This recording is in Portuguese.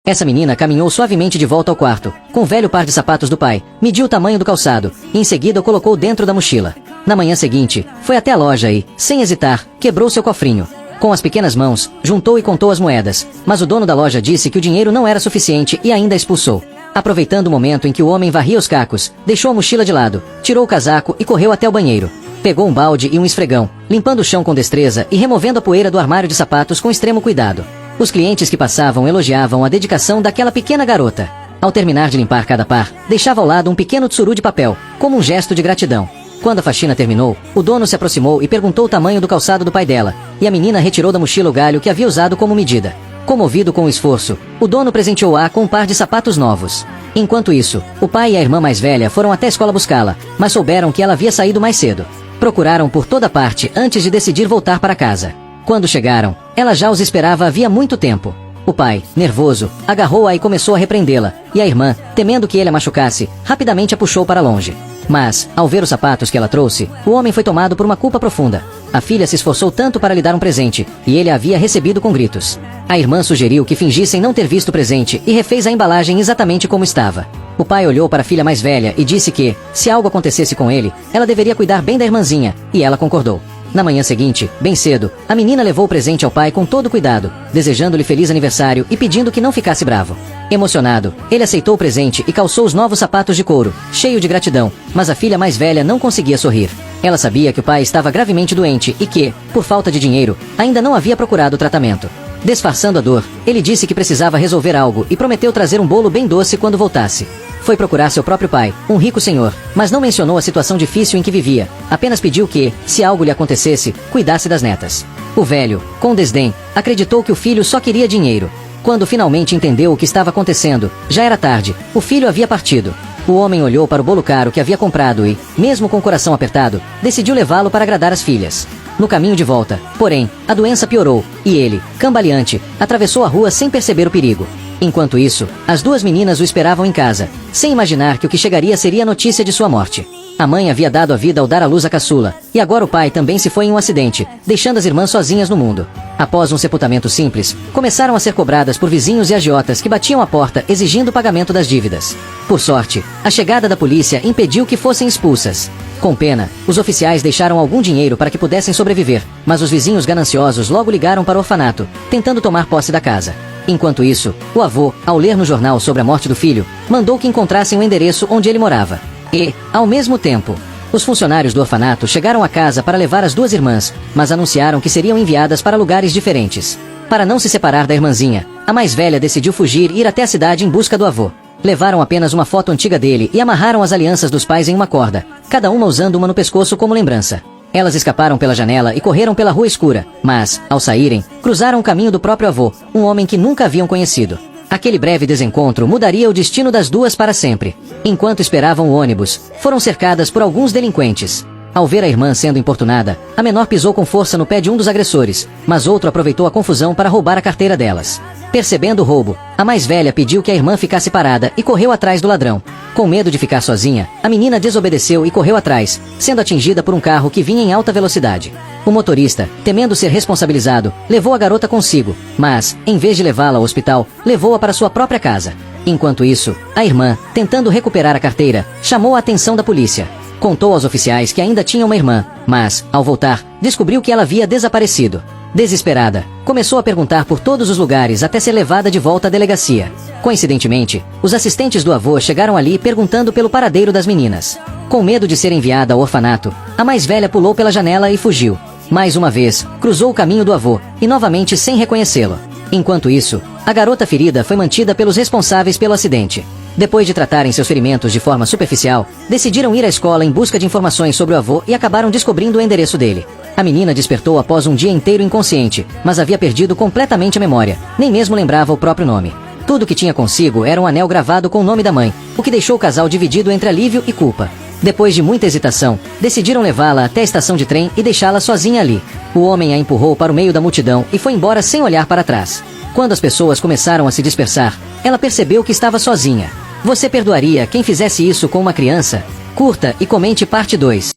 Essa menina caminhou suavemente de volta ao quarto, com o velho par de sapatos do pai, mediu o tamanho do calçado, e em seguida o colocou dentro da mochila. Na manhã seguinte, foi até a loja e, sem hesitar, quebrou seu cofrinho. Com as pequenas mãos, juntou e contou as moedas, mas o dono da loja disse que o dinheiro não era suficiente e ainda a expulsou. Aproveitando o momento em que o homem varria os cacos, deixou a mochila de lado, tirou o casaco e correu até o banheiro. Pegou um balde e um esfregão, limpando o chão com destreza e removendo a poeira do armário de sapatos com extremo cuidado. Os clientes que passavam elogiavam a dedicação daquela pequena garota. Ao terminar de limpar cada par, deixava ao lado um pequeno tsuru de papel, como um gesto de gratidão. Quando a faxina terminou, o dono se aproximou e perguntou o tamanho do calçado do pai dela, e a menina retirou da mochila o galho que havia usado como medida. Comovido com o esforço, o dono presenteou-a com um par de sapatos novos. Enquanto isso, o pai e a irmã mais velha foram até a escola buscá-la, mas souberam que ela havia saído mais cedo. Procuraram por toda parte antes de decidir voltar para casa. Quando chegaram, ela já os esperava havia muito tempo. O pai, nervoso, agarrou-a e começou a repreendê-la, e a irmã, temendo que ele a machucasse, rapidamente a puxou para longe. Mas, ao ver os sapatos que ela trouxe, o homem foi tomado por uma culpa profunda. A filha se esforçou tanto para lhe dar um presente, e ele a havia recebido com gritos. A irmã sugeriu que fingissem não ter visto o presente e refez a embalagem exatamente como estava. O pai olhou para a filha mais velha e disse que, se algo acontecesse com ele, ela deveria cuidar bem da irmãzinha, e ela concordou. Na manhã seguinte, bem cedo, a menina levou o presente ao pai com todo cuidado, desejando-lhe feliz aniversário e pedindo que não ficasse bravo. Emocionado, ele aceitou o presente e calçou os novos sapatos de couro, cheio de gratidão, mas a filha mais velha não conseguia sorrir. Ela sabia que o pai estava gravemente doente e que, por falta de dinheiro, ainda não havia procurado tratamento. Disfarçando a dor, ele disse que precisava resolver algo e prometeu trazer um bolo bem doce quando voltasse. Foi procurar seu próprio pai, um rico senhor, mas não mencionou a situação difícil em que vivia, apenas pediu que, se algo lhe acontecesse, cuidasse das netas. O velho, com desdém, acreditou que o filho só queria dinheiro. Quando finalmente entendeu o que estava acontecendo, já era tarde, o filho havia partido. O homem olhou para o bolo caro que havia comprado e, mesmo com o coração apertado, decidiu levá-lo para agradar as filhas. No caminho de volta, porém, a doença piorou, e ele, cambaleante, atravessou a rua sem perceber o perigo. Enquanto isso, as duas meninas o esperavam em casa, sem imaginar que o que chegaria seria a notícia de sua morte. A mãe havia dado a vida ao dar à luz a caçula, e agora o pai também se foi em um acidente, deixando as irmãs sozinhas no mundo. Após um sepultamento simples, começaram a ser cobradas por vizinhos e agiotas que batiam à porta exigindo o pagamento das dívidas. Por sorte, a chegada da polícia impediu que fossem expulsas. Com pena, os oficiais deixaram algum dinheiro para que pudessem sobreviver, mas os vizinhos gananciosos logo ligaram para o orfanato, tentando tomar posse da casa. Enquanto isso, o avô, ao ler no jornal sobre a morte do filho, mandou que encontrassem o endereço onde ele morava. E, ao mesmo tempo, os funcionários do orfanato chegaram à casa para levar as duas irmãs, mas anunciaram que seriam enviadas para lugares diferentes. Para não se separar da irmãzinha, a mais velha decidiu fugir e ir até a cidade em busca do avô. Levaram apenas uma foto antiga dele e amarraram as alianças dos pais em uma corda, cada uma usando uma no pescoço como lembrança. Elas escaparam pela janela e correram pela rua escura, mas, ao saírem, cruzaram o caminho do próprio avô, um homem que nunca haviam conhecido. Aquele breve desencontro mudaria o destino das duas para sempre. Enquanto esperavam o ônibus, foram cercadas por alguns delinquentes. Ao ver a irmã sendo importunada, a menor pisou com força no pé de um dos agressores, mas outro aproveitou a confusão para roubar a carteira delas. Percebendo o roubo, a mais velha pediu que a irmã ficasse parada e correu atrás do ladrão. Com medo de ficar sozinha, a menina desobedeceu e correu atrás, sendo atingida por um carro que vinha em alta velocidade. O motorista, temendo ser responsabilizado, levou a garota consigo, mas, em vez de levá-la ao hospital, levou-a para sua própria casa. Enquanto isso, a irmã, tentando recuperar a carteira, chamou a atenção da polícia. Contou aos oficiais que ainda tinha uma irmã, mas, ao voltar, descobriu que ela havia desaparecido. Desesperada, começou a perguntar por todos os lugares até ser levada de volta à delegacia. Coincidentemente, os assistentes do avô chegaram ali perguntando pelo paradeiro das meninas. Com medo de ser enviada ao orfanato, a mais velha pulou pela janela e fugiu. Mais uma vez, cruzou o caminho do avô, e novamente sem reconhecê-lo. Enquanto isso, a garota ferida foi mantida pelos responsáveis pelo acidente. Depois de tratarem seus ferimentos de forma superficial, decidiram ir à escola em busca de informações sobre o avô e acabaram descobrindo o endereço dele. A menina despertou após um dia inteiro inconsciente, mas havia perdido completamente a memória, nem mesmo lembrava o próprio nome. Tudo que tinha consigo era um anel gravado com o nome da mãe, o que deixou o casal dividido entre alívio e culpa. Depois de muita hesitação, decidiram levá-la até a estação de trem e deixá-la sozinha ali. O homem a empurrou para o meio da multidão e foi embora sem olhar para trás. Quando as pessoas começaram a se dispersar, ela percebeu que estava sozinha. Você perdoaria quem fizesse isso com uma criança? Curta e comente parte 2.